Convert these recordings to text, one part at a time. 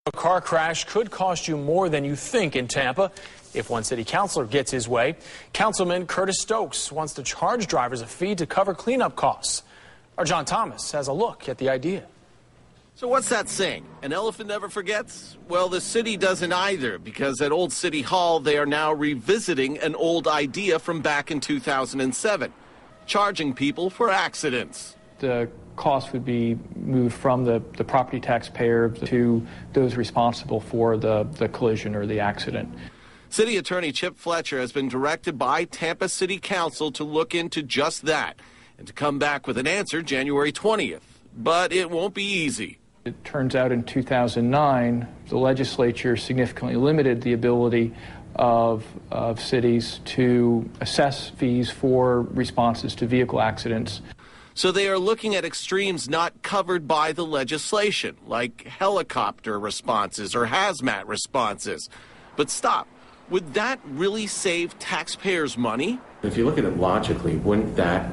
A car crash could cost you more than you think in Tampa if one city councilor gets his way. Councilman Curtis Stokes wants to charge drivers a fee to cover cleanup costs. Our John Thomas has a look at the idea. So what's that saying? An elephant never forgets? Well, the city doesn't either, because at Old City Hall, they are now revisiting an old idea from back in 2007, charging people for accidents. The cost would be moved from the property taxpayer to those responsible for the collision or the accident. City Attorney Chip Fletcher has been directed by Tampa City Council to look into just that and to come back with an answer January 20th. But it won't be easy. It turns out in 2009, the legislature significantly limited the ability of cities to assess fees for responses to vehicle accidents. So they are looking at extremes not covered by the legislation, like helicopter responses or hazmat responses. But stop. Would that really save taxpayers money? If you look at it logically, wouldn't that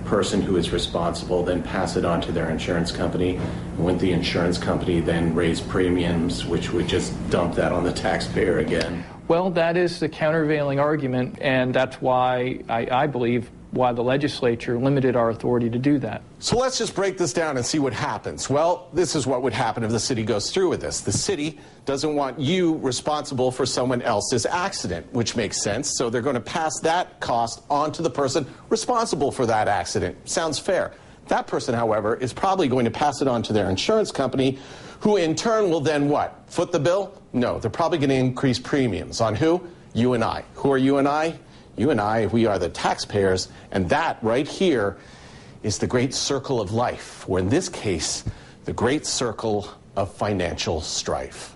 person who is responsible then pass it on to their insurance company? Wouldn't the insurance company then raise premiums, which would just dump that on the taxpayer again? Well, that is the countervailing argument, and that's why I believe why the legislature limited our authority to do that. So let's just break this down and see what happens. Well, this is what would happen if the city goes through with this. The city doesn't want you responsible for someone else's accident, which makes sense. So they're going to pass that cost on to the person responsible for that accident. Sounds fair. That person, however, is probably going to pass it on to their insurance company, who in turn will then what? Foot the bill? No, they're probably going to increase premiums. On who? You and I. Who are you and I? You and I, we are the taxpayers, and that right here is the great circle of life, or in this case, the great circle of financial strife.